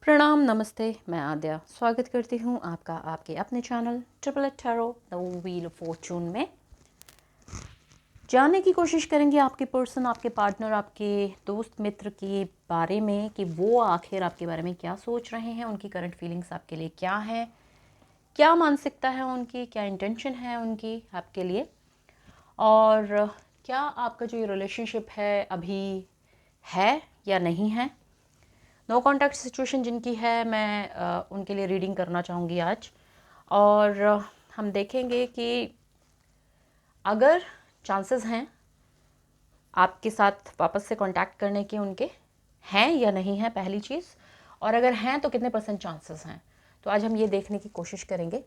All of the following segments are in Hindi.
प्रणाम, नमस्ते। मैं आद्या स्वागत करती हूँ आपका आपके अपने channel triple eight tarot the wheel of fortune में। जानने की कोशिश करेंगे आपके पर्सन, आपके पार्टनर, आपके दोस्त मित्र के बारे में कि वो आखिर आपके बारे में क्या सोच रहे हैं, उनकी करंट फीलिंग्स आपके लिए क्या है, क्या मानसिकता है उनकी, क्या इंटेंशन है उनकी आपके लिए, और क्या आपका जो ये रिलेशनशिप है अभी है या नहीं है। नो कॉन्टैक्ट सिचुएशन जिनकी है, मैं उनके लिए रीडिंग करना चाहूँगी आज। और हम देखेंगे कि अगर चांसेस हैं आपके साथ वापस से कांटेक्ट करने के, उनके हैं या नहीं हैं, पहली चीज़। और अगर हैं तो कितने परसेंट चांसेस हैं। तो आज हम ये देखने की कोशिश करेंगे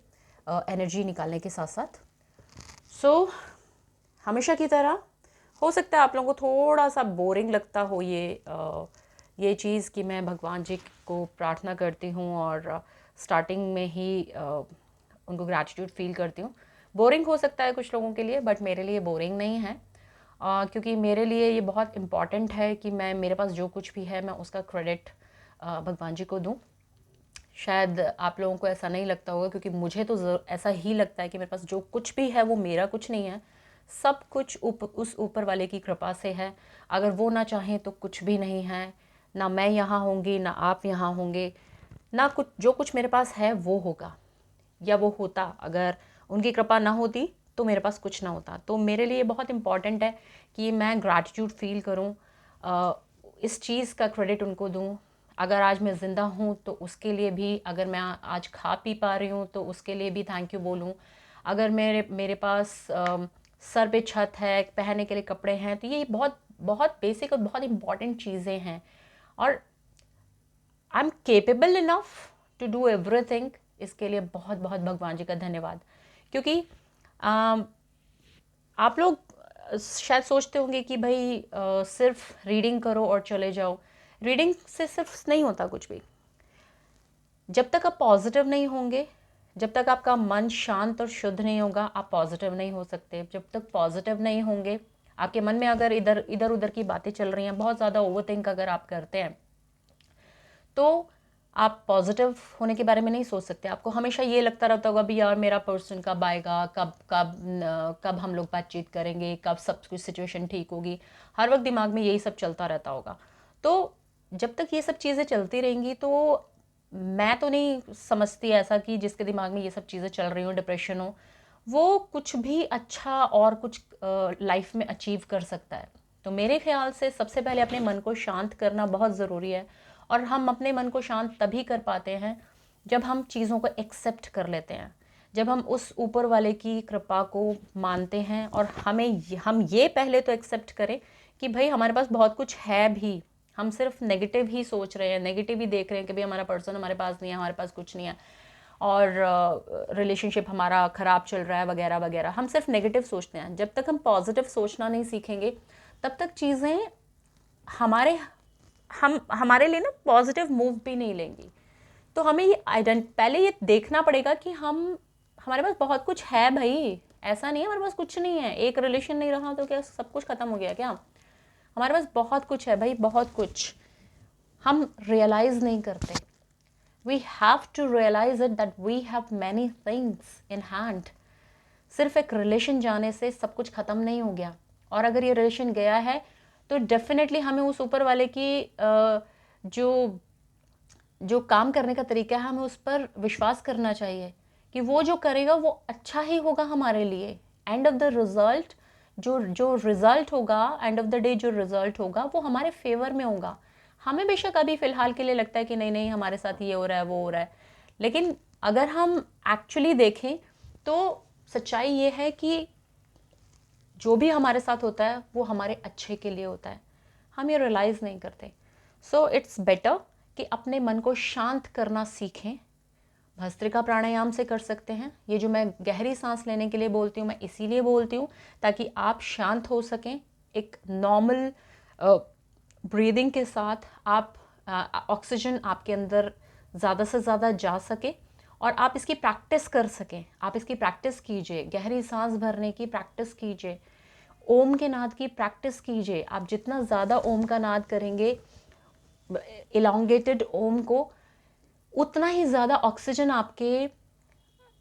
एनर्जी निकालने के साथ साथ। हमेशा की तरह हो सकता है आप लोगों को थोड़ा सा बोरिंग लगता हो ये चीज़ कि मैं भगवान जी को प्रार्थना करती हूँ और स्टार्टिंग में ही उनको ग्रैटिट्यूड फील करती हूँ। बोरिंग हो सकता है कुछ लोगों के लिए, बट मेरे लिए बोरिंग नहीं है, क्योंकि मेरे लिए ये बहुत इम्पॉर्टेंट है कि मेरे पास जो कुछ भी है मैं उसका क्रेडिट भगवान जी को दूँ। शायद आप लोगों को ऐसा नहीं लगता होगा, क्योंकि मुझे तो ऐसा ही लगता है कि मेरे पास जो कुछ भी है वो मेरा कुछ नहीं है, सब कुछ उस ऊपर वाले की कृपा से है। अगर वो ना चाहें तो कुछ भी नहीं है, ना मैं यहाँ होंगी ना आप यहाँ होंगे, ना कुछ जो कुछ मेरे पास है वो होगा या वो होता। अगर उनकी कृपा ना होती तो मेरे पास कुछ ना होता। तो मेरे लिए बहुत इम्पॉर्टेंट है कि मैं ग्रैटिट्यूड फील करूँ, इस चीज़ का क्रेडिट उनको दूँ। अगर आज मैं ज़िंदा हूँ तो उसके लिए भी, अगर मैं आज खा पी पा रही हूँ तो उसके लिए भी थैंक यू बोलूँ। अगर मेरे मेरे पास सर पे छत है, पहनने के लिए कपड़े हैं, तो ये बहुत बहुत बेसिक और बहुत इम्पॉर्टेंट चीज़ें हैं। और I am capable enough to do everything. इसके लिए बहुत बहुत भगवान जी का धन्यवाद। क्योंकि आप लोग शायद सोचते होंगे कि भाई सिर्फ रीडिंग करो और चले जाओ। रीडिंग से सिर्फ नहीं होता कुछ भी। जब तक आप पॉजिटिव नहीं होंगे, जब तक आपका मन शांत और शुद्ध नहीं होगा, आप पॉजिटिव नहीं हो सकते। जब तक पॉजिटिव नहीं होंगे, आपके मन में अगर इधर इधर उधर की बातें चल रही हैं, बहुत ज़्यादा ओवरथिंक अगर आप करते हैं, तो आप पॉजिटिव होने के बारे में नहीं सोच सकते। आपको हमेशा ये लगता रहता होगा भी यार मेरा पर्सन कब आएगा, कब कब कब हम लोग बातचीत करेंगे, कब सब कुछ सिचुएशन ठीक होगी। हर वक्त दिमाग में यही सब चलता रहता होगा। तो जब तक ये सब चीज़ें चलती रहेंगी, तो मैं तो नहीं समझती ऐसा कि जिसके दिमाग में ये सब चीज़ें चल रही हो, डिप्रेशन हो, वो कुछ भी अच्छा और कुछ लाइफ में अचीव कर सकता है। तो मेरे ख्याल से सबसे पहले अपने मन को शांत करना बहुत ज़रूरी है। और हम अपने मन को शांत तभी कर पाते हैं जब हम चीज़ों को एक्सेप्ट कर लेते हैं, जब हम उस ऊपर वाले की कृपा को मानते हैं। और हम ये पहले तो एक्सेप्ट करें कि भाई हमारे पास बहुत कुछ है भी, हम सिर्फ नेगेटिव ही सोच रहे हैं, नेगेटिव ही देख रहे हैं कि भाई हमारा पर्सन हमारे पास नहीं है, हमारे पास कुछ नहीं है, और रिलेशनशिप हमारा ख़राब चल रहा है वगैरह वगैरह। हम सिर्फ नेगेटिव सोचते हैं। जब तक हम पॉजिटिव सोचना नहीं सीखेंगे, तब तक चीज़ें हमारे लिए ना पॉजिटिव मूव भी नहीं लेंगी। तो हमें ये पहले ये देखना पड़ेगा कि हमारे पास बहुत कुछ है भाई। ऐसा नहीं है हमारे पास कुछ नहीं है। एक रिलेशन नहीं रहा तो क्या सब कुछ खत्म हो गया क्या? हमारे पास बहुत कुछ है भाई, बहुत कुछ। हम रियलाइज नहीं करते। We have to realize it that we have many things in hand. सिर्फ एक रिलेशन जाने से सब कुछ ख़त्म नहीं हो गया। और अगर ये रिलेशन गया है तो डेफिनेटली हमें उस ऊपर वाले की जो जो काम करने का तरीका है, हमें उस पर विश्वास करना चाहिए कि वो जो करेगा वो अच्छा ही होगा हमारे लिए। एंड ऑफ द रिजल्ट, जो जो रिजल्ट होगा, एंड ऑफ द डे जो रिजल्ट होगा वो हमारे फेवर में होगा। हमें बेशक अभी फ़िलहाल के लिए लगता है कि नहीं नहीं हमारे साथ ये हो रहा है वो हो रहा है, लेकिन अगर हम एक्चुअली देखें तो सच्चाई ये है कि जो भी हमारे साथ होता है वो हमारे अच्छे के लिए होता है। हम ये रियलाइज़ नहीं करते। सो इट्स बेटर कि अपने मन को शांत करना सीखें। भस्त्रिका प्राणायाम से कर सकते हैं। ये जो मैं गहरी सांस लेने के लिए बोलती हूँ, मैं इसीलिए बोलती हूँ ताकि आप शांत हो सकें। एक नॉर्मल ब्रीदिंग के साथ आप ऑक्सीजन आपके अंदर ज़्यादा से ज़्यादा जा सके और आप इसकी प्रैक्टिस कर सकें। आप इसकी प्रैक्टिस कीजिए, गहरी सांस भरने की प्रैक्टिस कीजिए, ओम के नाद की प्रैक्टिस कीजिए। आप जितना ज़्यादा ओम का नाद करेंगे, इलांगेटेड ओम को, उतना ही ज़्यादा ऑक्सीजन आपके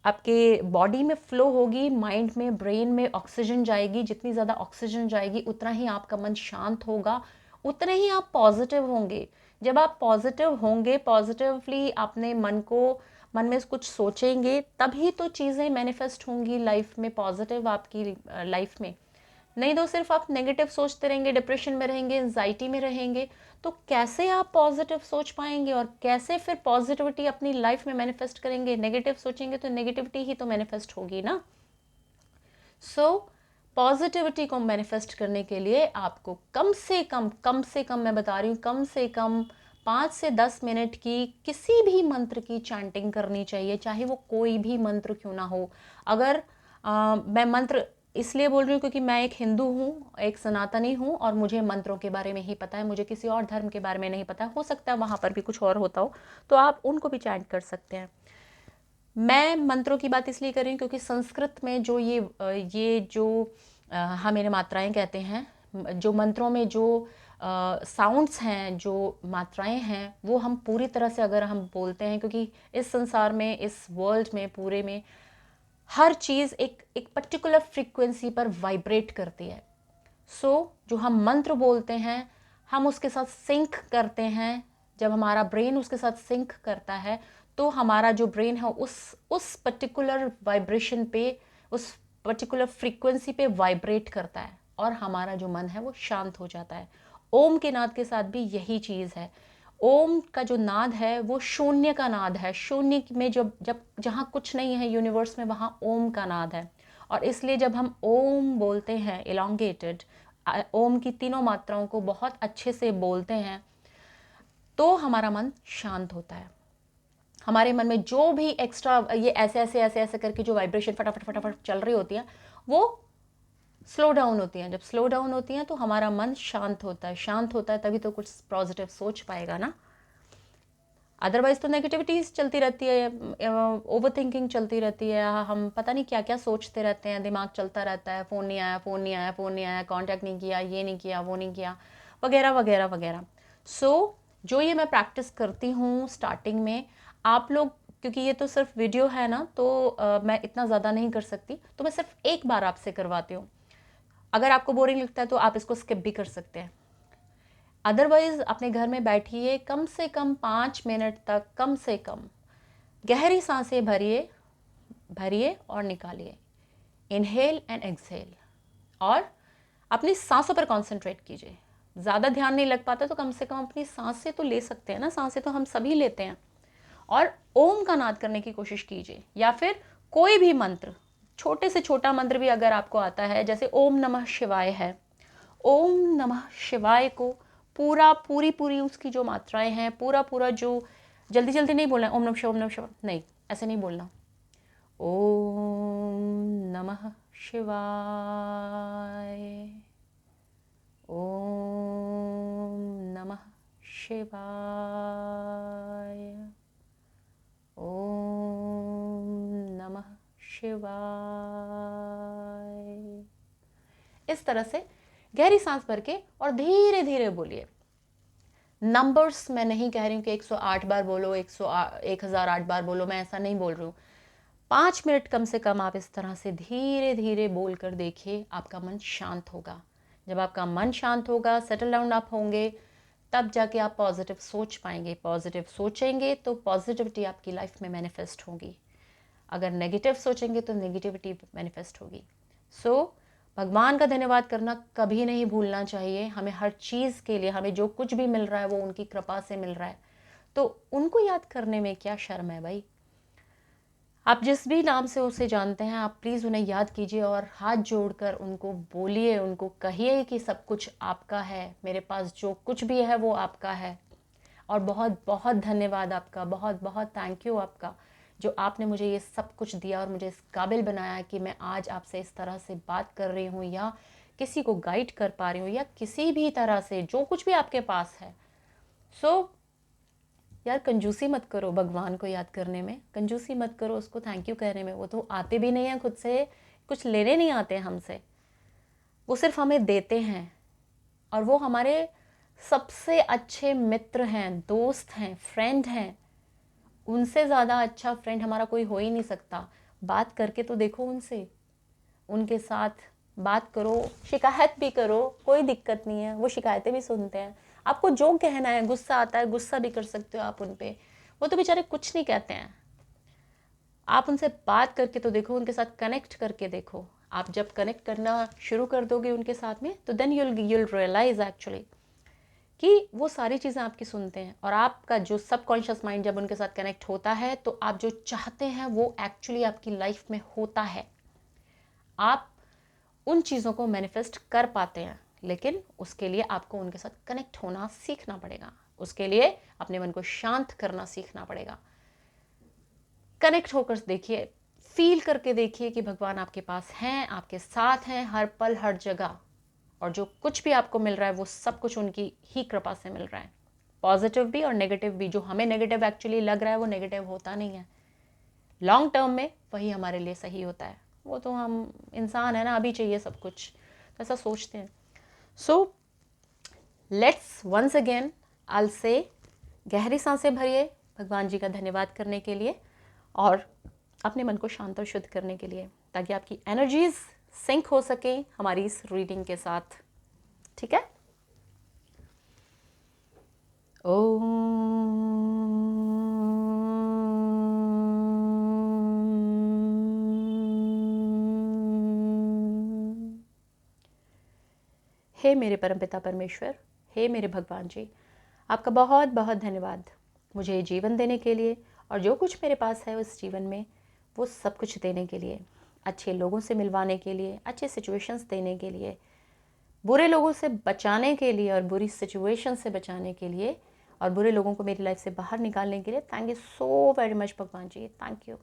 आपके बॉडी में फ्लो होगी, माइंड में, ब्रेन में ऑक्सीजन जाएगी। जितनी ज़्यादा ऑक्सीजन जाएगी उतना ही आपका मन शांत होगा, उतने ही आप पॉजिटिव होंगे। जब आप पॉजिटिव होंगे, पॉजिटिवली अपने मन में कुछ सोचेंगे, तभी तो चीज़ें मैनिफेस्ट होंगी लाइफ में, पॉजिटिव आपकी लाइफ में। नहीं तो सिर्फ आप नेगेटिव सोचते रहेंगे, डिप्रेशन में रहेंगे, एंजाइटी में रहेंगे, तो कैसे आप पॉजिटिव सोच पाएंगे और कैसे फिर पॉजिटिविटी अपनी लाइफ में मैनिफेस्ट करेंगे? नेगेटिव सोचेंगे तो नेगेटिविटी ही तो मैनिफेस्ट होगी ना। सो पॉजिटिविटी को मैनिफेस्ट करने के लिए आपको कम से कम मैं बता रही हूँ, कम से कम 5 से 10 मिनट की किसी भी मंत्र की चैंटिंग करनी चाहिए, चाहे वो कोई भी मंत्र क्यों ना हो। अगर मैं मंत्र इसलिए बोल रही हूँ क्योंकि मैं एक हिंदू हूँ, एक सनातनी हूँ, और मुझे मंत्रों के बारे में ही पता है, मुझे किसी और धर्म के बारे में नहीं पता। हो सकता है वहाँ पर भी कुछ और होता हो, तो आप उनको भी चैंट कर सकते हैं। मैं मंत्रों की बात इसलिए कर रही हूँ क्योंकि संस्कृत में जो ये जो हम इन्हें मात्राएं कहते हैं, जो मंत्रों में जो साउंड्स हैं, जो मात्राएं हैं, वो हम पूरी तरह से अगर हम बोलते हैं, क्योंकि इस संसार में, इस वर्ल्ड में, पूरे में हर चीज़ एक पर्टिकुलर फ्रीक्वेंसी पर वाइब्रेट करती है। सो जो हम मंत्र बोलते हैं, हम उसके साथ सिंक करते हैं। जब हमारा ब्रेन उसके साथ सिंक करता है तो हमारा जो ब्रेन है उस पर्टिकुलर वाइब्रेशन पे, उस पर्टिकुलर फ्रीक्वेंसी पे वाइब्रेट करता है, और हमारा जो मन है वो शांत हो जाता है। ओम के नाद के साथ भी यही चीज़ है। ओम का जो नाद है वो शून्य का नाद है। शून्य में जब जब जहाँ कुछ नहीं है यूनिवर्स में, वहाँ ओम का नाद है। और इसलिए जब हम ओम बोलते हैं इलोंगेटेड, ओम की तीनों मात्राओं को बहुत अच्छे से बोलते हैं, तो हमारा मन शांत होता है। हमारे मन में जो भी एक्स्ट्रा ये ऐसे करके जो वाइब्रेशन फटाफट फटाफट चल रही होती है, वो स्लो डाउन होती हैं। जब स्लो डाउन होती हैं तो हमारा मन शांत होता है। शांत होता है तभी तो कुछ पॉजिटिव सोच पाएगा ना। अदरवाइज तो नेगेटिविटी चलती रहती है, ओवर थिंकिंग चलती रहती है, हम पता नहीं क्या क्या सोचते रहते हैं, दिमाग चलता रहता है, फ़ोन नहीं आया, फ़ोन नहीं आया, फ़ोन नहीं आया, कॉन्टैक्ट नहीं किया, ये नहीं किया, वो नहीं किया, वगैरह वगैरह वगैरह। सो जो ये मैं प्रैक्टिस करती हूँ स्टार्टिंग में, आप लोग, क्योंकि ये तो सिर्फ वीडियो है ना, तो मैं इतना ज़्यादा नहीं कर सकती, तो मैं सिर्फ एक बार आपसे करवाती हूँ। अगर आपको बोरिंग लगता है तो आप इसको स्किप भी कर सकते हैं। अदरवाइज अपने घर में बैठिए, कम से कम 5 मिनट तक, कम से कम गहरी सांसें भरिए, भरिए और निकालिए, इनहेल एंड एक्सहेल, और अपनी सांसों पर कंसंट्रेट कीजिए। ज़्यादा ध्यान नहीं लग पाता तो कम से कम अपनी सांसें तो ले सकते हैं ना, सांसें तो हम सभी लेते हैं। और ओम का नाद करने की कोशिश कीजिए, या फिर कोई भी मंत्र, छोटे से छोटा मंत्र भी अगर आपको आता है, जैसे ओम नमः शिवाय है, ओम नमः शिवाय को पूरी पूरी उसकी जो मात्राएं हैं, पूरा जो, जल्दी जल्दी नहीं बोलना है, ओम नमः शिवाय, ओम नमः शिवाय नहीं, ऐसे नहीं बोलना। ओम नमः शिवाय, ओम नमः शिवाय, ओम नमः शिवाय। इस तरह से गहरी सांस भर के और धीरे धीरे बोलिए। नंबर्स मैं नहीं कह रही हूँ कि 108 बार बोलो, 1008 बार बोलो, मैं ऐसा नहीं बोल रही हूँ। 5 मिनट कम से कम आप इस तरह से धीरे धीरे बोल कर देखिए, आपका मन शांत होगा। जब आपका मन शांत होगा, सेटल डाउन आप होंगे, तब जाके आप पॉजिटिव सोच पाएंगे। पॉजिटिव सोचेंगे तो पॉजिटिविटी आपकी लाइफ में मैनिफेस्ट होगी। अगर नेगेटिव सोचेंगे तो नेगेटिविटी मैनिफेस्ट होगी। सो भगवान का धन्यवाद करना कभी नहीं भूलना चाहिए। हमें हर चीज़ के लिए, हमें जो कुछ भी मिल रहा है वो उनकी कृपा से मिल रहा है, तो उनको याद करने में क्या शर्म है भाई। आप जिस भी नाम से उसे जानते हैं, आप प्लीज़ उन्हें याद कीजिए और हाथ जोड़कर उनको बोलिए, उनको कहिए कि सब कुछ आपका है, मेरे पास जो कुछ भी है वो आपका है, और बहुत बहुत धन्यवाद आपका, बहुत बहुत थैंक यू आपका, जो आपने मुझे ये सब कुछ दिया और मुझे इस काबिल बनाया कि मैं आज आपसे इस तरह से बात कर रही हूँ, या किसी को गाइड कर पा रही हूँ, या किसी भी तरह से जो कुछ भी आपके पास है। सो यार, कंजूसी मत करो भगवान को याद करने में, कंजूसी मत करो उसको थैंक यू कहने में। वो तो आते भी नहीं हैं, खुद से कुछ लेने नहीं आते हमसे, वो सिर्फ हमें देते हैं, और वो हमारे सबसे अच्छे मित्र हैं, दोस्त हैं, फ्रेंड हैं। उनसे ज़्यादा अच्छा फ्रेंड हमारा कोई हो ही नहीं सकता। बात करके तो देखो उनसे, उनके साथ बात करो, शिकायत भी करो, कोई दिक्कत नहीं है, वो शिकायतें भी सुनते हैं। आपको जो कहना है, गुस्सा आता है गुस्सा भी कर सकते हो आप उन पे, वो तो बेचारे कुछ नहीं कहते हैं। आप उनसे बात करके तो देखो, उनके साथ कनेक्ट करके देखो। आप जब कनेक्ट करना शुरू कर दोगे उनके साथ में, तो देन you'll रियलाइज एक्चुअली कि वो सारी चीज़ें आपकी सुनते हैं। और आपका जो सबकॉन्शियस माइंड जब उनके साथ कनेक्ट होता है, तो आप जो चाहते हैं वो एक्चुअली आपकी लाइफ में होता है। आप उन चीज़ों को मैनिफेस्ट कर पाते हैं, लेकिन उसके लिए आपको उनके साथ कनेक्ट होना सीखना पड़ेगा। उसके लिए अपने मन को शांत करना सीखना पड़ेगा। कनेक्ट होकर देखिए, फील करके देखिए कि भगवान आपके पास हैं, आपके साथ हैं हर पल हर जगह। और जो कुछ भी आपको मिल रहा है वो सब कुछ उनकी ही कृपा से मिल रहा है, पॉजिटिव भी और नेगेटिव भी। जो हमें नेगेटिव एक्चुअली लग रहा है वो नेगेटिव होता नहीं है, लॉन्ग टर्म में वही हमारे लिए सही होता है। वो तो हम इंसान है ना, अभी चाहिए सब कुछ, तो ऐसा सोचते हैं। So let's once again I say, गहरी सांसें भरिए भगवान जी का धन्यवाद करने के लिए और अपने मन को शांत और शुद्ध करने के लिए, ताकि आपकी एनर्जीज सिंक हो सके हमारी इस रीडिंग के साथ। ठीक है। हे मेरे परमपिता परमेश्वर, हे मेरे भगवान जी, आपका बहुत बहुत धन्यवाद मुझे जीवन देने के लिए, और जो कुछ मेरे पास है उस जीवन में वो सब कुछ देने के लिए, अच्छे लोगों से मिलवाने के लिए, अच्छे सिचुएशंस देने के लिए, बुरे लोगों से बचाने के लिए और बुरी सिचुएशन से बचाने के लिए, और बुरे लोगों को मेरी लाइफ से बाहर निकालने के लिए। Thank you so very much भगवान जी, थैंक यू।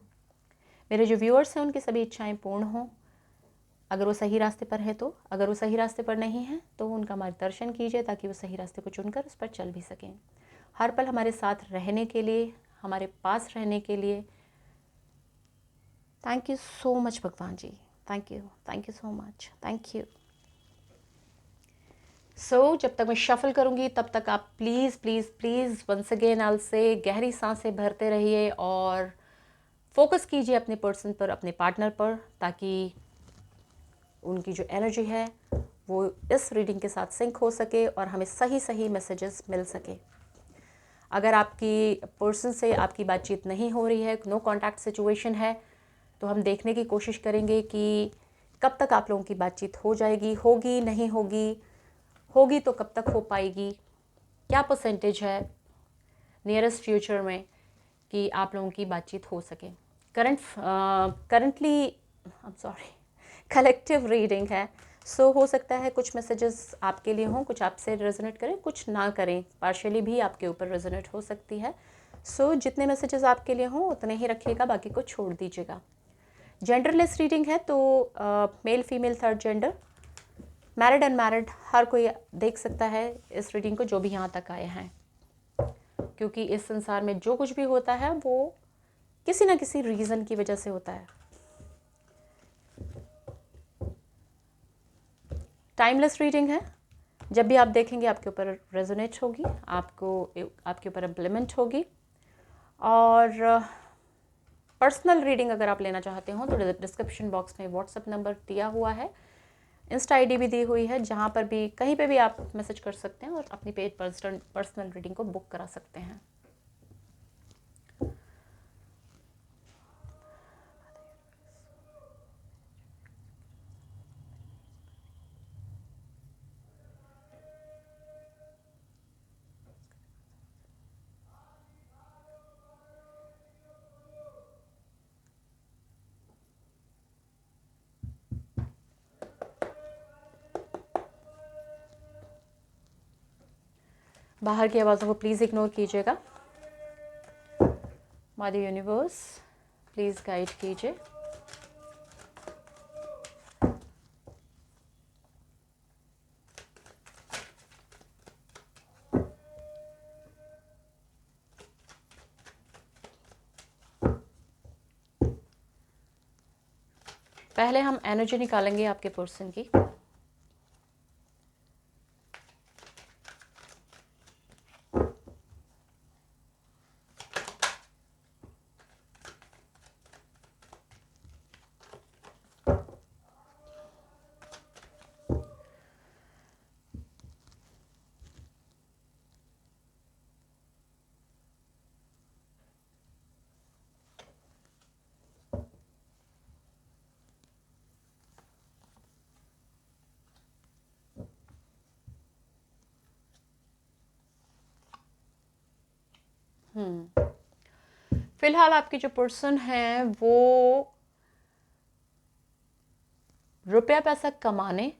मेरे जो व्यूअर्स हैं उनकी सभी इच्छाएं पूर्ण हों, अगर वो सही रास्ते पर है तो, अगर वो सही रास्ते पर नहीं है तो उनका मार्गदर्शन कीजिए, ताकि वो सही रास्ते को चुनकर उस पर चल भी सकें। हर पल हमारे साथ रहने के लिए, हमारे पास रहने के लिए थैंक यू सो मच भगवान जी, thank you so much, thank you. So जब तक मैं शफल करूँगी तब तक आप please please please once again आल से गहरी सांसें भरते रहिए और फोकस कीजिए अपने पर्सन पर, अपने पार्टनर पर, ताकि उनकी जो एनर्जी है वो इस रीडिंग के साथ सिंक हो सके और हमें सही सही मैसेजेस मिल सके। अगर आपकी पर्सन से आपकी बातचीत नहीं हो रही है, नो कॉन्टैक्ट सिचुएशन है, तो हम देखने की कोशिश करेंगे कि कब तक आप लोगों की बातचीत हो जाएगी, होगी नहीं होगी, होगी तो कब तक हो पाएगी, क्या परसेंटेज है नियरेस्ट फ्यूचर में कि आप लोगों की बातचीत हो सके। Currently I am sorry, collective reading है, सो हो सकता है कुछ मैसेजेस आपके लिए हों, कुछ आपसे रेजोनेट करें, कुछ ना करें, पार्शियली भी आपके ऊपर रेजोनेट हो सकती है। सो जितने मैसेजेस आपके लिए हों उतने ही रखिएगा, बाकी को छोड़ दीजिएगा। जेंडरलेस रीडिंग है, तो male female third gender, married unmarried हर कोई देख सकता है इस रीडिंग को, जो भी यहाँ तक आए हैं, क्योंकि इस संसार में जो कुछ भी होता है वो किसी ना किसी रीज़न की वजह से होता है। टाइमलेस रीडिंग है, जब भी आप देखेंगे आपके ऊपर रेजोनेट होगी, आपके ऊपर इम्प्लीमेंट होगी। और पर्सनल रीडिंग अगर आप लेना चाहते हो तो डिस्क्रिप्शन बॉक्स में व्हाट्सएप नंबर दिया हुआ है, इंस्टा आईडी भी दी हुई है, जहाँ पर भी कहीं पे भी आप मैसेज कर सकते हैं और अपनी पेड पर्सनल रीडिंग को बुक करा सकते हैं। बाहर की आवाज़ों को प्लीज़ इग्नोर कीजिएगा। मदर यूनिवर्स प्लीज़ गाइड कीजिए। पहले हम एनर्जी निकालेंगे आपके पर्सन की। फिलहाल आपकी जो पर्सन है वो रुपया पैसा कमाने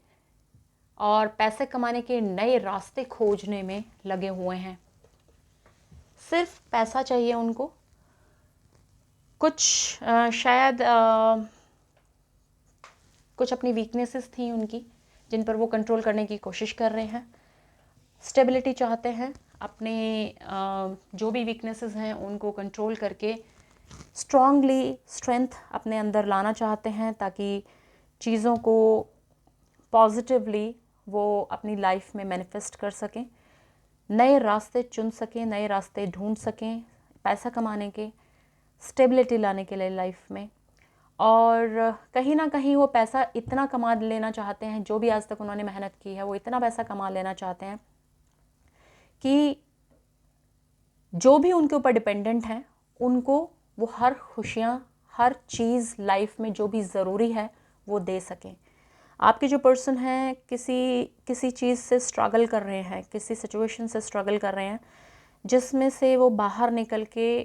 और पैसे कमाने के नए रास्ते खोजने में लगे हुए हैं। सिर्फ पैसा चाहिए उनको। कुछ शायद कुछ अपनी वीकनेसेस थी उनकी जिन पर वो कंट्रोल करने की कोशिश कर रहे हैं। स्टेबिलिटी चाहते हैं, अपने जो भी वीकनेसेस हैं उनको कंट्रोल करके स्ट्रांगली स्ट्रेंथ अपने अंदर लाना चाहते हैं ताकि चीज़ों को पॉजिटिवली वो अपनी लाइफ में मैनिफेस्ट कर सकें, नए रास्ते चुन सकें, नए रास्ते ढूंढ सकें पैसा कमाने के, स्टेबिलिटी लाने के लिए लाइफ में। और कहीं ना कहीं वो पैसा इतना कमा लेना चाहते हैं, जो भी आज तक उन्होंने मेहनत की है वो इतना पैसा कमा लेना चाहते हैं कि जो भी उनके ऊपर डिपेंडेंट हैं उनको वो हर खुशियाँ, हर चीज़ लाइफ में जो भी ज़रूरी है वो दे सकें। आपके जो पर्सन हैं किसी चीज़ से स्ट्रगल कर रहे हैं, किसी सिचुएशन से स्ट्रगल कर रहे हैं जिसमें से वो बाहर निकल के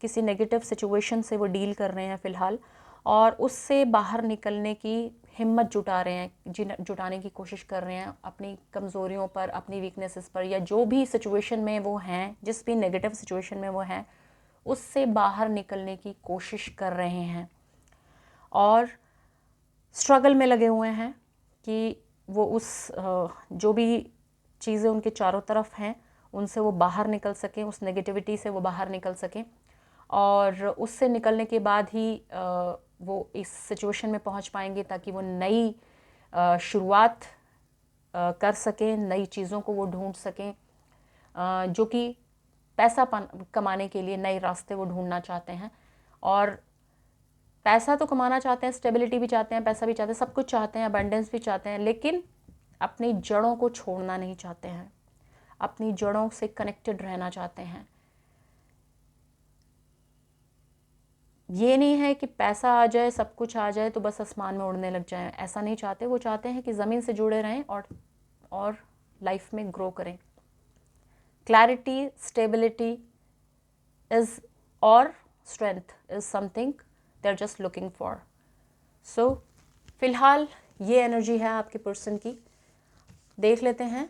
किसी नेगेटिव सिचुएशन से वो डील कर रहे हैं फ़िलहाल, और उससे बाहर निकलने की हिम्मत जुटा रहे हैं, जुटाने की कोशिश कर रहे हैं अपनी कमज़ोरियों पर, अपनी वीकनेसेस पर, या जो भी सिचुएशन में वो हैं, जिस भी नेगेटिव सिचुएशन में वो हैं उससे बाहर निकलने की कोशिश कर रहे हैं और स्ट्रगल में लगे हुए हैं कि वो उस जो भी चीज़ें उनके चारों तरफ हैं उनसे वो बाहर निकल सकें, उस नेगेटिविटी से वो बाहर निकल सकें, और उससे निकलने के बाद ही वो इस सिचुएशन में पहुंच पाएंगे ताकि वो नई शुरुआत कर सकें, नई चीज़ों को वो ढूंढ सकें, जो कि पैसा कमाने के लिए नए रास्ते वो ढूंढना चाहते हैं। और पैसा तो कमाना चाहते हैं, स्टेबिलिटी भी चाहते हैं, पैसा भी चाहते हैं, सब कुछ चाहते हैं, अबंडेंस भी चाहते हैं, लेकिन अपनी जड़ों को छोड़ना नहीं चाहते हैं, अपनी जड़ों से कनेक्टेड रहना चाहते हैं। ये नहीं है कि पैसा आ जाए, सब कुछ आ जाए तो बस आसमान में उड़ने लग जाएं, ऐसा नहीं चाहते। वो चाहते हैं कि ज़मीन से जुड़े रहें और लाइफ में ग्रो करें। क्लैरिटी, स्टेबिलिटी इज़ और strength is something they are just looking for. So फिलहाल ये एनर्जी है आपके पर्सन की। देख लेते हैं,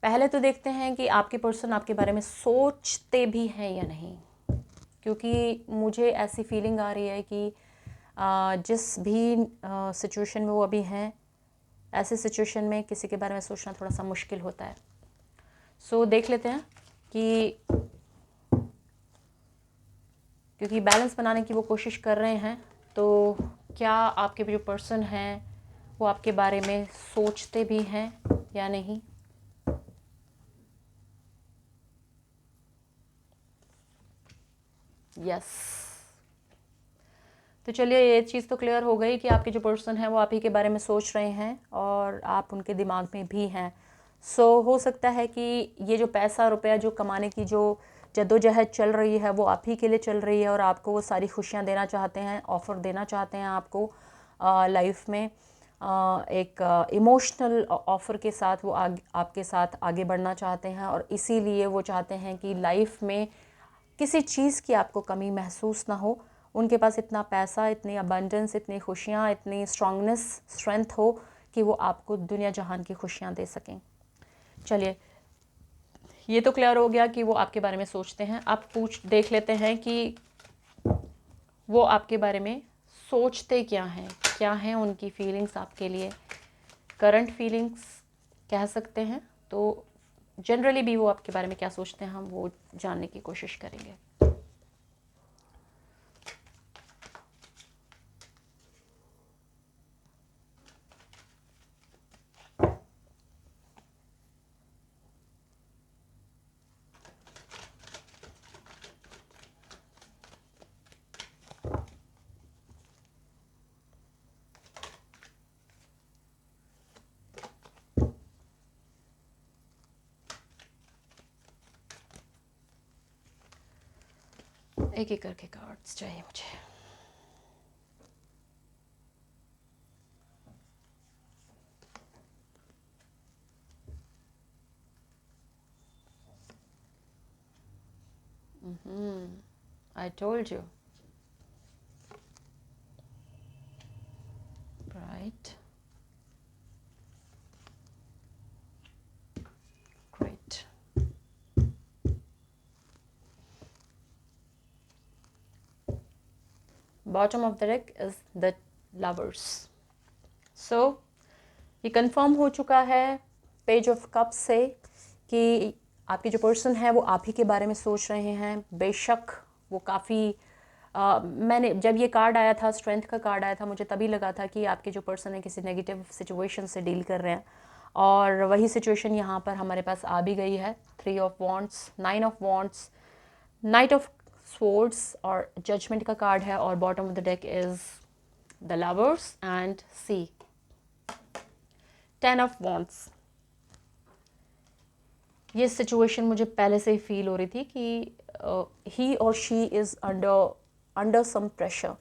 पहले तो देखते हैं कि आपके पर्सन आपके बारे में सोचते भी हैं या नहीं, क्योंकि मुझे ऐसी फीलिंग आ रही है कि जिस भी सिचुएशन में वो अभी हैं, ऐसे सिचुएशन में किसी के बारे में सोचना थोड़ा सा मुश्किल होता है। सो देख लेते हैं कि क्योंकि बैलेंस बनाने की वो कोशिश कर रहे हैं, तो क्या आपके जो पर्सन हैं वो आपके बारे में सोचते भी हैं या नहीं। यस, तो चलिए ये चीज़ तो क्लियर हो गई कि आपके जो पर्सन है वो आप ही के बारे में सोच रहे हैं और आप उनके दिमाग में भी हैं। सो हो सकता है कि ये जो पैसा रुपया जो कमाने की जो जद्दोजहद चल रही है वो आप ही के लिए चल रही है, और आपको वो सारी खुशियाँ देना चाहते हैं, ऑफ़र देना चाहते हैं आपको लाइफ में। एक इमोशनल ऑफ़र के साथ वो आपके साथ आगे बढ़ना चाहते हैं, और इसीलिए वो चाहते हैं कि लाइफ में किसी चीज़ की आपको कमी महसूस ना हो। उनके पास इतना पैसा, इतनी अबंडेंस, इतनी खुशियाँ, इतनी स्ट्रांगनेस, स्ट्रेंथ हो कि वो आपको दुनिया जहान की खुशियाँ दे सकें। चलिए ये तो क्लियर हो गया कि वो आपके बारे में सोचते हैं। अब देख लेते हैं कि वो आपके बारे में सोचते क्या हैं उनकी फीलिंग्स आपके लिए, करंट फीलिंग्स कह सकते हैं। तो जनरली भी वो आपके बारे में क्या सोचते हैं हम वो जानने की कोशिश करेंगे। एक एक करके कार्ड्स चाहिए मुझे। I told you. Right. Great. Bottom of the deck is the lovers. So ये कंफर्म हो चुका है पेज ऑफ कप से कि आपके जो पर्सन है वो आप ही के बारे में सोच रहे हैं। बेशक वो काफ़ी मैंने जब ये कार्ड आया था, स्ट्रेंथ का कार्ड आया था, मुझे तभी लगा था कि आपके जो पर्सन है किसी नेगेटिव सिचुएशन से डील कर रहे हैं, और वही सिचुएशन यहाँ पर हमारे पास आ भी गई है। 3 of wands, 9 of wands, knight of swords और जजमेंट का कार्ड है, और bottom of the deck is the lovers and see 10 of wands. ये सिचुएशन मुझे पहले से ही फील हो रही थी कि ही और she is under some pressure.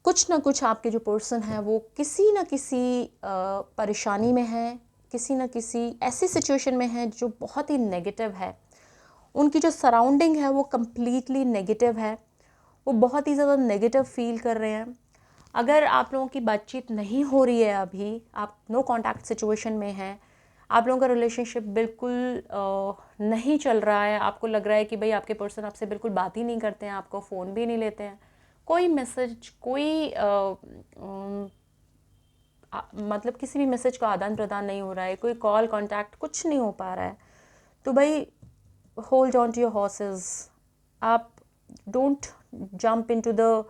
कुछ ना कुछ आपके जो पर्सन है वो किसी न किसी परेशानी में है, किसी न किसी ऐसी सिचुएशन में है जो बहुत ही नेगेटिव है। उनकी जो सराउंडिंग है वो कम्प्लीटली नेगेटिव है, वो बहुत ही ज़्यादा नेगेटिव फील कर रहे हैं। अगर आप लोगों की बातचीत नहीं हो रही है, अभी आप नो कॉन्टैक्ट सिचुएशन में हैं, आप लोगों का रिलेशनशिप बिल्कुल नहीं चल रहा है, आपको लग रहा है कि भाई आपके पर्सन आपसे बिल्कुल बात ही नहीं करते हैं, आपको फ़ोन भी नहीं लेते हैं, कोई मैसेज, कोई मतलब किसी भी मैसेज का आदान प्रदान नहीं हो रहा है, कोई कॉल कांटेक्ट कुछ नहीं हो पा रहा है, तो भाई hold on to your horses. आप don't jump into the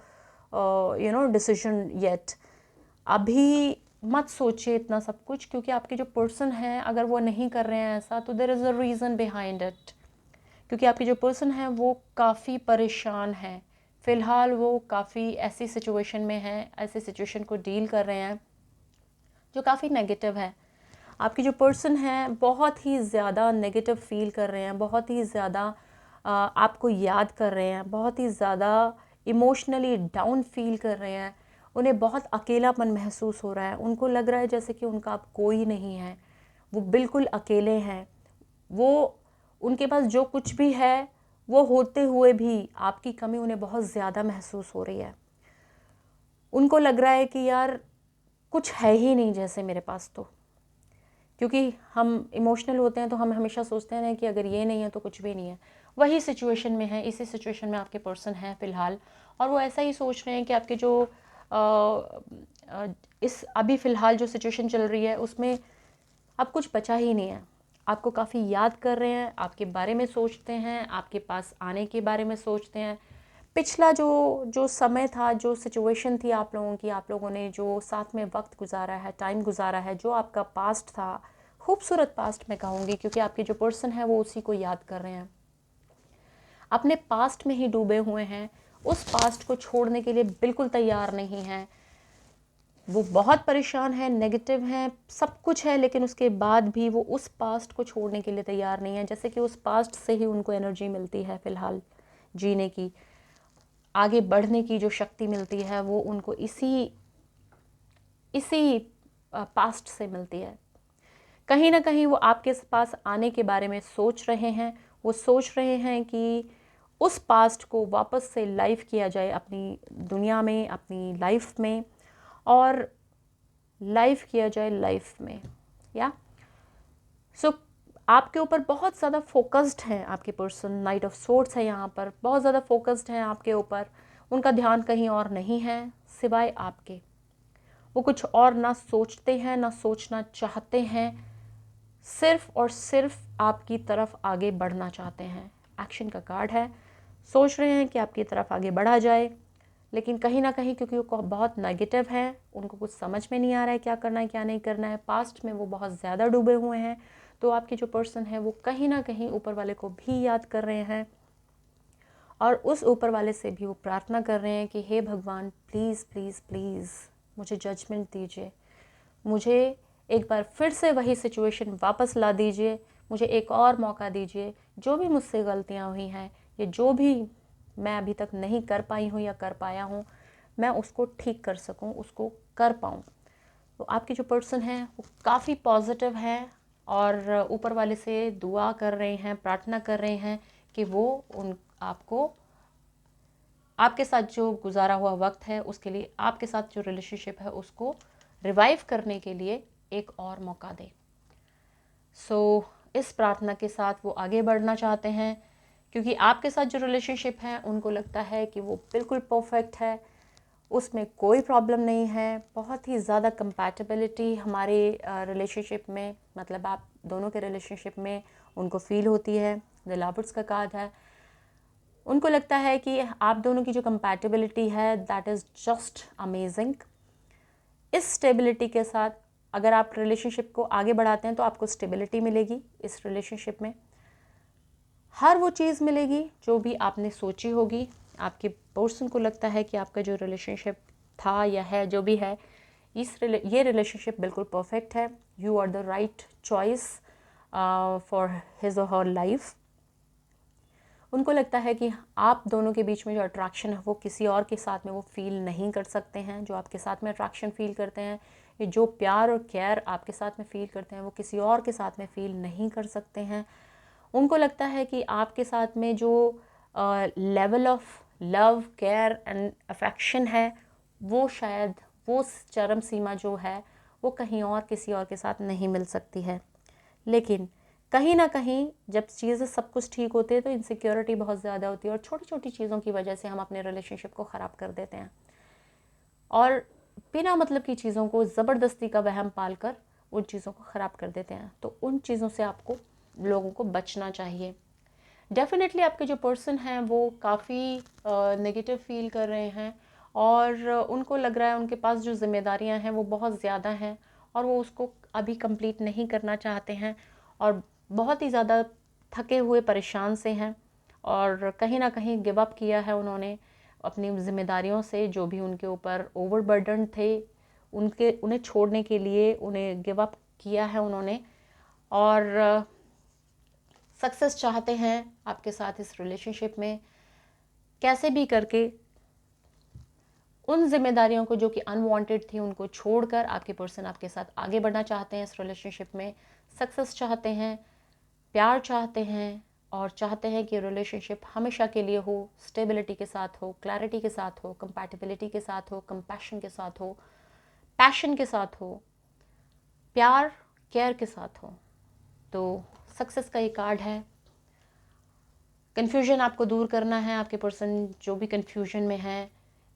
decision yet. अभी मत सोचिए इतना सब कुछ, क्योंकि आपके जो पर्सन हैं अगर वो नहीं कर रहे हैं ऐसा, तो there is a reason behind it. क्योंकि आपके जो पर्सन हैं वो काफ़ी परेशान हैं, फ़िलहाल वो काफ़ी ऐसी सिचुएशन में हैं, ऐसी सिचुएशन को डील कर रहे हैं जो काफ़ी नेगेटिव है। आपके जो पर्सन हैं बहुत ही ज़्यादा नेगेटिव फील कर रहे हैं, बहुत ही ज़्यादा आपको याद कर रहे हैं, बहुत ही ज़्यादा इमोशनली डाउन फील कर रहे हैं, उन्हें बहुत अकेलापन महसूस हो रहा है, उनको लग रहा है जैसे कि उनका अब कोई नहीं है, वो बिल्कुल अकेले हैं। वो उनके पास जो कुछ भी है वो होते हुए भी आपकी कमी उन्हें बहुत ज़्यादा महसूस हो रही है। उनको लग रहा है कि यार कुछ है ही नहीं जैसे मेरे पास, तो क्योंकि हम इमोशनल होते हैं तो हम हमेशा सोचते हैं कि अगर ये नहीं है तो कुछ भी नहीं है। वही सिचुएशन में है, इसी सिचुएशन में आपके पर्सन हैं फ़िलहाल, और वो ऐसा ही सोच रहे हैं कि आपके जो इस अभी फ़िलहाल जो सिचुएशन चल रही है उसमें अब कुछ बचा ही नहीं है। आपको काफ़ी याद कर रहे हैं, आपके बारे में सोचते हैं, आपके पास आने के बारे में सोचते हैं। पिछला जो जो समय था, जो सिचुएशन थी आप लोगों की, आप लोगों ने जो साथ में वक्त गुजारा है, टाइम गुजारा है, जो आपका पास्ट था, खूबसूरत पास्ट मैं कहूँगी, क्योंकि आपके जो पर्सन है वो उसी को याद कर रहे हैं, अपने पास्ट में ही डूबे हुए हैं, उस पास्ट को छोड़ने के लिए बिल्कुल तैयार नहीं हैं। वो बहुत परेशान है, नेगेटिव हैं, सब कुछ है, लेकिन उसके बाद भी वो उस पास्ट को छोड़ने के लिए तैयार नहीं है। जैसे कि उस पास्ट से ही उनको एनर्जी मिलती है फ़िलहाल जीने की, आगे बढ़ने की जो शक्ति मिलती है वो उनको इसी पास्ट से मिलती है। कहीं ना कहीं वो आपके पास आने के बारे में सोच रहे हैं, वो सोच रहे हैं कि उस पास्ट को वापस से लाइव किया जाए अपनी दुनिया में, अपनी लाइफ में, और लाइव किया जाए लाइफ में, या सो आपके ऊपर बहुत ज़्यादा फोकस्ड हैं आपके पर्सन। नाइट ऑफ सोर्ड्स है यहाँ पर, बहुत ज़्यादा फोकस्ड हैं आपके ऊपर, उनका ध्यान कहीं और नहीं है सिवाय आपके। वो कुछ और ना सोचते हैं ना सोचना चाहते हैं, सिर्फ और सिर्फ आपकी तरफ आगे बढ़ना चाहते हैं। एक्शन का कार्ड है, सोच रहे हैं कि आपकी तरफ आगे बढ़ा जाए, लेकिन कहीं ना कहीं क्योंकि वो बहुत नेगेटिव है, उनको कुछ समझ में नहीं आ रहा है क्या करना है क्या नहीं करना है, पास्ट में वो बहुत ज़्यादा डूबे हुए हैं। तो आपके जो पर्सन है वो कहीं ना कहीं ऊपर वाले को भी याद कर रहे हैं, और उस ऊपर वाले से भी वो प्रार्थना कर रहे हैं कि हे भगवान, प्लीज़ प्लीज़ प्लीज़ मुझे जजमेंट दीजिए, मुझे एक बार फिर से वही सिचुएशन वापस ला दीजिए, मुझे एक और मौका दीजिए, जो भी मुझसे गलतियाँ हुई हैं, ये जो भी मैं अभी तक नहीं कर पाई हूँ या कर पाया हूँ, मैं उसको ठीक कर सकूँ, उसको कर पाऊँ। तो आपके जो पर्सन हैं वो काफ़ी पॉजिटिव हैं, और ऊपर वाले से दुआ कर रहे हैं, प्रार्थना कर रहे हैं कि वो आपको आपके साथ जो गुजारा हुआ वक्त है उसके लिए, आपके साथ जो रिलेशनशिप है उसको रिवाइव करने के लिए एक और मौका दे। इस प्रार्थना के साथ वो आगे बढ़ना चाहते हैं, क्योंकि आपके साथ जो रिलेशनशिप है उनको लगता है कि वो बिल्कुल परफेक्ट है, उसमें कोई प्रॉब्लम नहीं है, बहुत ही ज़्यादा कंपैटिबिलिटी हमारे रिलेशनशिप में, मतलब आप दोनों के रिलेशनशिप में उनको फील होती है। द लवर्स का कार्ड है, उनको लगता है कि आप दोनों की जो कंपैटिबिलिटी है दैट इज़ जस्ट अमेजिंग। इस स्टेबिलिटी के साथ अगर आप रिलेशनशिप को आगे बढ़ाते हैं तो आपको स्टेबिलिटी मिलेगी, इस रिलेशनशिप में हर वो चीज़ मिलेगी जो भी आपने सोची होगी। आपके पर्सन को लगता है कि आपका जो रिलेशनशिप था या है, जो भी है, ये रिलेशनशिप बिल्कुल परफेक्ट है। You are the right choice for his or her life. उनको लगता है कि आप दोनों के बीच में जो अट्रैक्शन है वो किसी और के साथ में वो फील नहीं कर सकते हैं। जो आपके साथ में अट्रैक्शन फील करते हैं, ये जो प्यार और केयर आपके साथ में फील करते हैं वो किसी और के साथ में फील नहीं कर सकते हैं। उनको लगता है कि आपके साथ में जो level of love, care and affection है वो शायद वो चरम सीमा जो है वो कहीं और किसी और के साथ नहीं मिल सकती है। लेकिन कहीं ना कहीं जब चीज़ें सब कुछ ठीक होते हैं तो इनसिक्योरिटी बहुत ज़्यादा होती है और छोटी छोटी चीज़ों की वजह से हम अपने रिलेशनशिप को ख़राब कर देते हैं और बिना मतलब की चीज़ों को ज़बरदस्ती का वहम पालकर उन चीज़ों को ख़राब कर देते हैं। तो उन चीज़ों से आपको लोगों को बचना चाहिए। डेफिनेटली आपके जो पर्सन हैं वो काफ़ी नेगेटिव फील कर रहे हैं और उनको लग रहा है उनके पास जो जिम्मेदारियां हैं वो बहुत ज़्यादा हैं और वो उसको अभी कंप्लीट नहीं करना चाहते हैं और बहुत ही ज़्यादा थके हुए परेशान से हैं और कहीं ना कहीं गिव अप किया है उन्होंने अपनी जिम्मेदारियों से, जो भी उनके ऊपर ओवरबर्डन थे उन्हें छोड़ने के लिए उन्हें गिव अप किया है उन्होंने और सक्सेस चाहते हैं आपके साथ इस रिलेशनशिप में। कैसे भी करके उन जिम्मेदारियों को जो कि अनवांटेड थी उनको छोड़कर आपके पर्सन आपके साथ आगे बढ़ना चाहते हैं इस रिलेशनशिप में। सक्सेस चाहते हैं, प्यार चाहते हैं और चाहते हैं कि रिलेशनशिप हमेशा के लिए हो, स्टेबिलिटी के साथ हो, क्लैरिटी के साथ हो, कंपैटिबिलिटी के साथ हो, कंपैशन के साथ हो, पैशन के साथ हो, प्यार केयर के साथ हो। तो सक्सेस का ये कार्ड है। कन्फ्यूजन आपको दूर करना है, आपके पर्सन जो भी कन्फ्यूजन में है,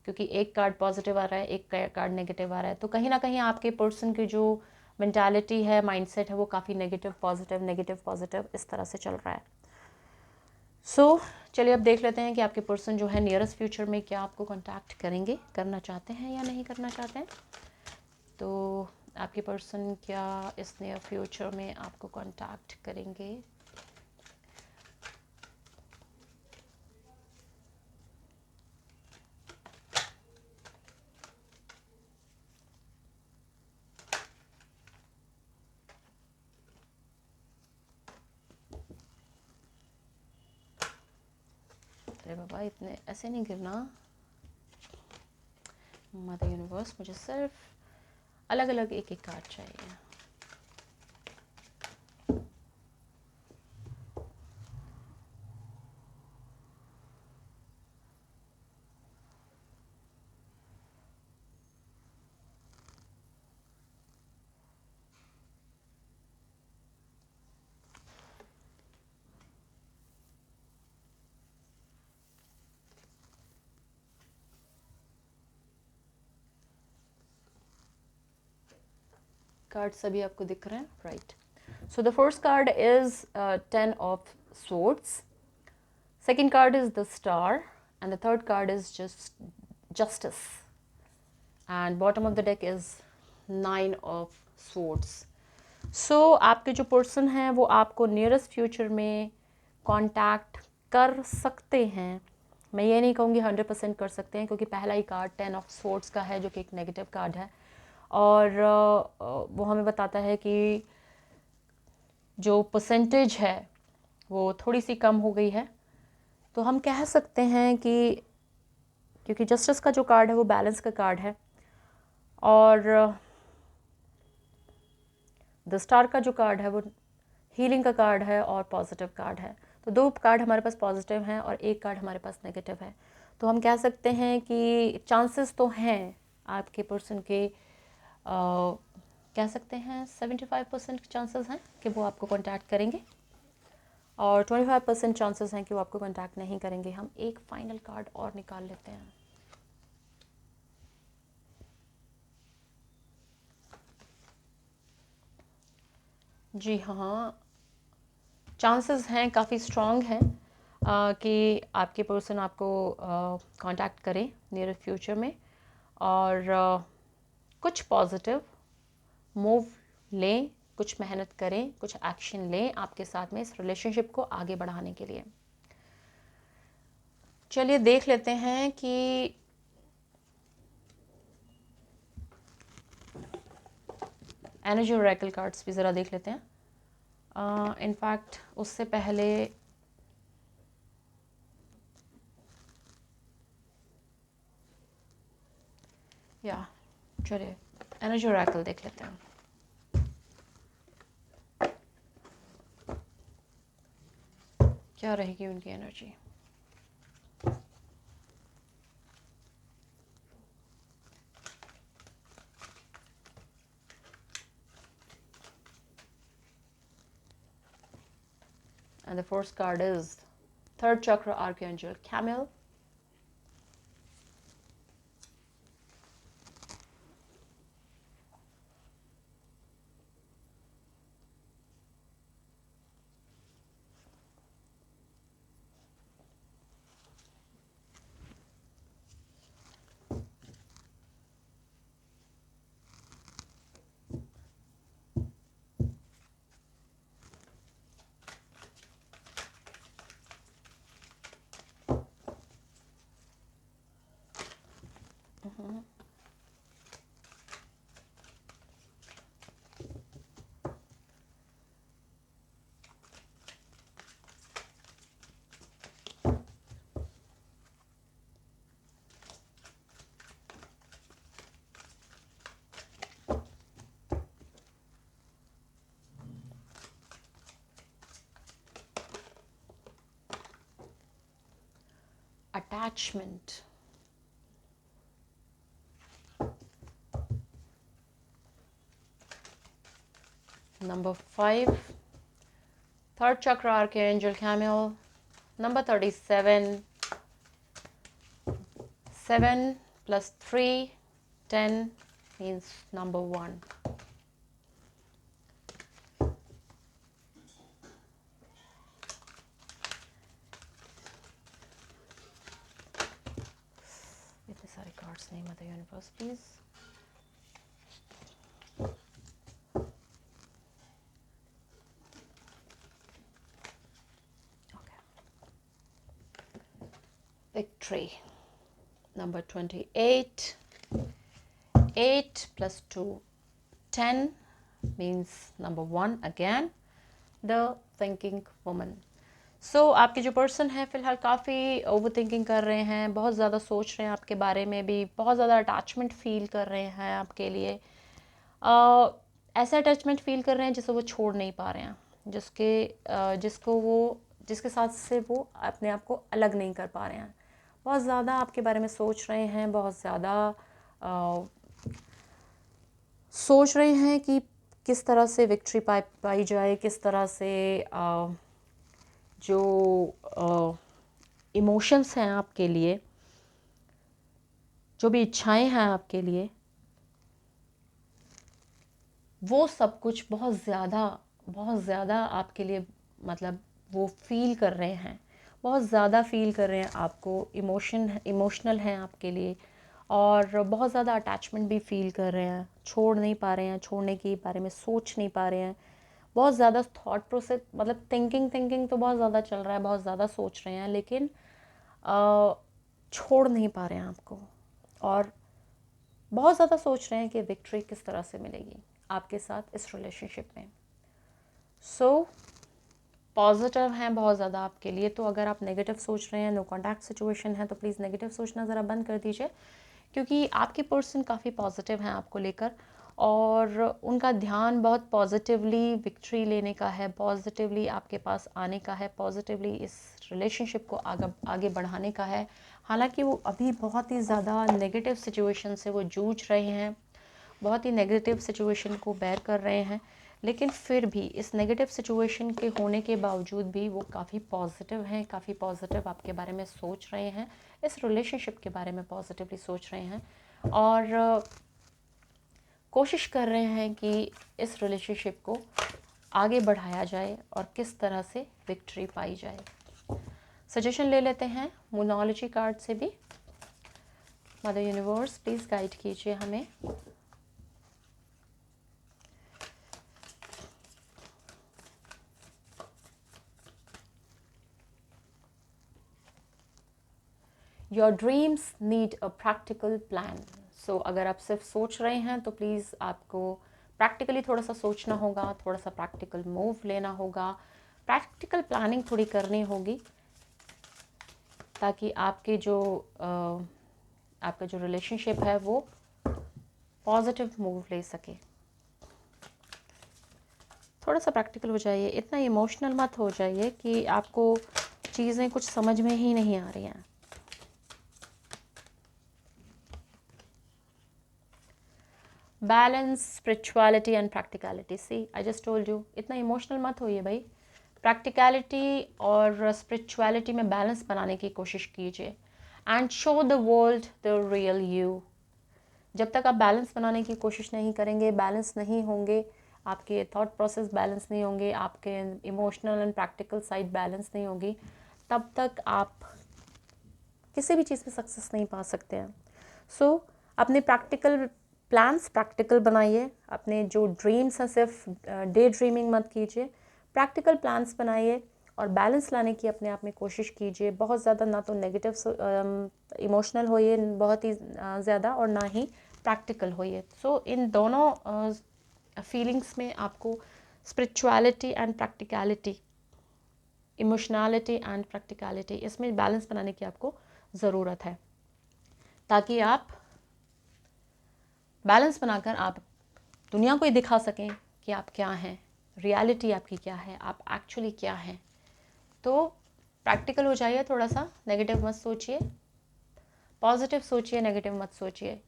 क्योंकि एक कार्ड पॉजिटिव आ रहा है, एक कार्ड नेगेटिव आ रहा है, तो कहीं ना कहीं आपके पर्सन की जो मेंटालिटी है, माइंडसेट है, वो काफ़ी नेगेटिव पॉजिटिव इस तरह से चल रहा है। चलिए अब देख लेते हैं कि आपके पर्सन जो है नियरेस्ट फ्यूचर में क्या आपको कांटेक्ट करेंगे, करना चाहते हैं या नहीं करना चाहते हैं। तो आपके पर्सन क्या इस नियर फ्यूचर में आपको कांटेक्ट करेंगे। अरे बाबा, इतने ऐसे नहीं गिरना। मदर यूनिवर्स, मुझे सिर्फ अलग अलग एक एक कार्ड चाहिए। कार्ड सभी आपको दिख रहे हैं, right. So the first card is 10 of swords, second card is the star and the third card is just justice and bottom of the deck is 9 of swords. So आपके जो पर्सन हैं वो आपको नियरेस्ट फ्यूचर में कांटेक्ट कर सकते हैं। मैं ये नहीं कहूँगी 100% कर सकते हैं, क्योंकि पहला ही कार्ड 10 ऑफ swords का है जो कि एक नेगेटिव कार्ड है और वो हमें बताता है कि जो परसेंटेज है वो थोड़ी सी कम हो गई है। तो हम कह सकते हैं कि क्योंकि जस्टिस का जो कार्ड है वो बैलेंस का कार्ड है और द स्टार का जो कार्ड है वो हीलिंग का कार्ड है और पॉजिटिव कार्ड है। तो 2 कार्ड हमारे पास पॉजिटिव हैं और 1 कार्ड हमारे पास नेगेटिव है। तो हम कह सकते हैं कि चांसेस तो हैं आपके पर्सन के, कह सकते हैं 75% चांसेस हैं कि वो आपको कांटेक्ट करेंगे और 25% चांसेस हैं कि वो आपको कांटेक्ट नहीं करेंगे। हम एक फाइनल कार्ड और निकाल लेते हैं। जी हाँ, चांसेस हैं, काफ़ी स्ट्रॉन्ग हैं कि आपके पर्सन आपको कांटेक्ट करें नियर फ्यूचर में और कुछ पॉजिटिव मूव लें, कुछ मेहनत करें, कुछ एक्शन लें आपके साथ में इस रिलेशनशिप को आगे बढ़ाने के लिए। चलिए देख लेते हैं कि एनर्जी ओरेकल कार्ड्स भी ज़रा देख लेते हैं। इनफैक्ट उससे पहले या चलिए एनर्जी ओरेकल देख लेते हैं। क्या रहेगी उनकी energy? And the first card is third chakra archangel Camel. Attachment. Number 5, third chakra archangel Camel. Number 37, 7 plus 3, 10 means number 1. इतने सारे कार्ड्स नहीं, mother universe please. Victory. Number 28, 8 plus 2, 10 means number 1 again, the thinking woman. So आपके जो पर्सन है फिलहाल काफ़ी ओवर थिंकिंग कर रहे हैं, बहुत ज़्यादा सोच रहे हैं आपके बारे में भी, बहुत ज़्यादा अटैचमेंट फील कर रहे हैं आपके लिए। ऐसा अटैचमेंट फील कर रहे हैं जिसे वो छोड़ नहीं पा रहे हैं, जिसके साथ से वो अपने आप को अलग नहीं कर पा रहे हैं। बहुत ज़्यादा आपके बारे में सोच रहे हैं, बहुत ज़्यादा सोच रहे हैं कि किस तरह से विक्ट्री पाई जाए, किस तरह से जो इमोशंस हैं आपके लिए, जो भी इच्छाएं हैं आपके लिए, वो सब कुछ बहुत ज़्यादा आपके लिए, मतलब वो फील कर रहे हैं, बहुत ज़्यादा फील कर रहे हैं आपको, इमोशनल हैं आपके लिए और बहुत ज़्यादा अटैचमेंट भी फील कर रहे हैं, छोड़ नहीं पा रहे हैं, छोड़ने के बारे में सोच नहीं पा रहे हैं, बहुत ज़्यादा थॉट प्रोसेस, मतलब थिंकिंग तो बहुत ज़्यादा चल रहा है, बहुत ज़्यादा सोच रहे हैं, लेकिन छोड़ नहीं पा रहे हैं आपको और बहुत ज़्यादा सोच रहे हैं कि विक्ट्री किस तरह से मिलेगी आपके साथ इस रिलेशनशिप में। सो पॉजिटिव हैं बहुत ज़्यादा आपके लिए। तो अगर आप नेगेटिव सोच रहे हैं, नो कॉन्टैक्ट सिचुएशन है, तो प्लीज़ नेगेटिव सोचना ज़रा बंद कर दीजिए, क्योंकि आपके पर्सन काफ़ी पॉजिटिव हैं आपको लेकर और उनका ध्यान बहुत पॉजिटिवली विक्ट्री लेने का है, पॉजिटिवली आपके पास आने का है, पॉजिटिवली इस रिलेशनशिप को आगे बढ़ाने का है। हालांकि वो अभी बहुत ही ज़्यादा नेगेटिव सिचुएशन से वो जूझ रहे हैं, बहुत ही नेगेटिव सिचुएशन को बेयर कर रहे हैं, लेकिन फिर भी इस नेगेटिव सिचुएशन के होने के बावजूद भी वो काफ़ी पॉजिटिव हैं, काफ़ी पॉजिटिव आपके बारे में सोच रहे हैं, इस रिलेशनशिप के बारे में पॉजिटिवली सोच रहे हैं और कोशिश कर रहे हैं कि इस रिलेशनशिप को आगे बढ़ाया जाए और किस तरह से विक्ट्री पाई जाए। सजेशन ले लेते हैं मोनोलॉजी कार्ड से भी। मदर यूनिवर्स प्लीज़ गाइड कीजिए हमें। Your dreams need a practical plan. So अगर आप सिर्फ सोच रहे हैं तो प्लीज़ आपको प्रैक्टिकली थोड़ा सा सोचना होगा, थोड़ा सा प्रैक्टिकल मूव लेना होगा, प्रैक्टिकल प्लानिंग थोड़ी करनी होगी, ताकि आपका जो रिलेशनशिप है वो पॉजिटिव मूव ले सके। थोड़ा सा प्रैक्टिकल हो जाइए, इतना इमोशनल मत हो जाइए कि आपको चीज़ें कुछ समझ में ही नहीं आ रही हैं। Balance, spirituality and practicality. See I just told you, इतना इमोशनल मत होइए भाई। प्रैक्टिकलिटी और स्पिरिचुअलिटी में बैलेंस बनाने की कोशिश कीजिए and show the world the real you. जब तक आप बैलेंस बनाने की कोशिश नहीं करेंगे, बैलेंस नहीं होंगे, आपके थॉट प्रोसेस बैलेंस नहीं होंगे, आपके emotional and practical side balance नहीं होगी, तब तक आप किसी भी चीज़ में सक्सेस नहीं पा सकते हैं। सो अपने प्रैक्टिकल प्लान्स प्रैक्टिकल बनाइए, अपने जो ड्रीम्स हैं सिर्फ डे ड्रीमिंग मत कीजिए, प्रैक्टिकल प्लान्स बनाइए और बैलेंस लाने की अपने आप में कोशिश कीजिए। बहुत ज़्यादा ना तो नेगेटिव इमोशनल होइए बहुत ही ज़्यादा, और ना ही प्रैक्टिकल होइए। सो इन दोनों फीलिंग्स में आपको spirituality and practicality, emotionality and practicality, इसमें बैलेंस बनाने की आपको ज़रूरत है, ताकि आप बैलेंस बनाकर आप दुनिया को ये दिखा सकें कि आप क्या हैं, रियलिटी आपकी क्या है, आप एक्चुअली क्या हैं। तो प्रैक्टिकल हो जाइए, थोड़ा सा नेगेटिव मत सोचिए, पॉजिटिव सोचिए, नेगेटिव मत सोचिए।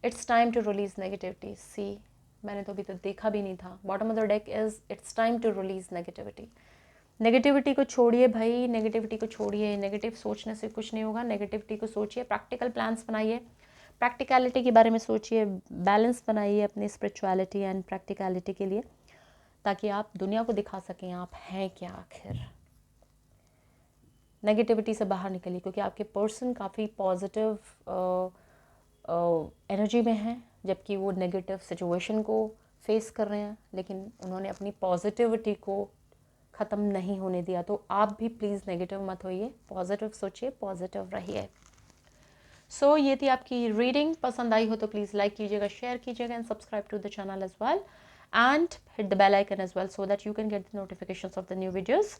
It's time to release negativity. See मैंने तो अभी तक देखा भी नहीं था। Bottom of the deck is it's time to release negativity. Negativity को छोड़िए भाई, नेगेटिविटी को छोड़िए, नेगेटिव सोचने से कुछ नहीं होगा। नेगेटिविटी को सोचिए, प्रैक्टिकल प्लान्स बनाइए, प्रैक्टिकलिटी के बारे में सोचिए, बैलेंस बनाइए अपनी स्पिरिचुअलिटी एंड प्रैक्टिकलिटी के लिए, ताकि आप दुनिया को दिखा सकें आप हैं क्या आखिर। नेगेटिविटी से बाहर निकलिए, क्योंकि आपके पर्सन काफ़ी पॉजिटिव एनर्जी में हैं, जबकि वो नेगेटिव सिचुएशन को फेस कर रहे हैं, लेकिन उन्होंने अपनी पॉजिटिविटी को ख़त्म नहीं होने दिया। तो आप भी प्लीज़ नेगेटिव मत होइए, पॉजिटिव सोचिए, पॉजिटिव रहिए। सो ये थी आपकी रीडिंग। पसंद आई हो तो प्लीज़ लाइक कीजिएगा, शेयर कीजिएगा and subscribe to the channel as well and hit the bell icon as well, so that you can get the notifications of the new videos.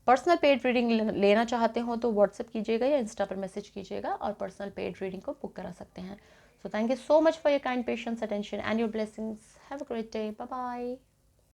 Personal paid reading लेना चाहते हो तो व्हाट्सएप कीजिएगा या इंस्टा पर मैसेज कीजिएगा और पर्सनल पेड रीडिंग को बुक करा सकते हैं। So thank you so much for your kind patience, attention and your blessings. Have a great day. Bye bye.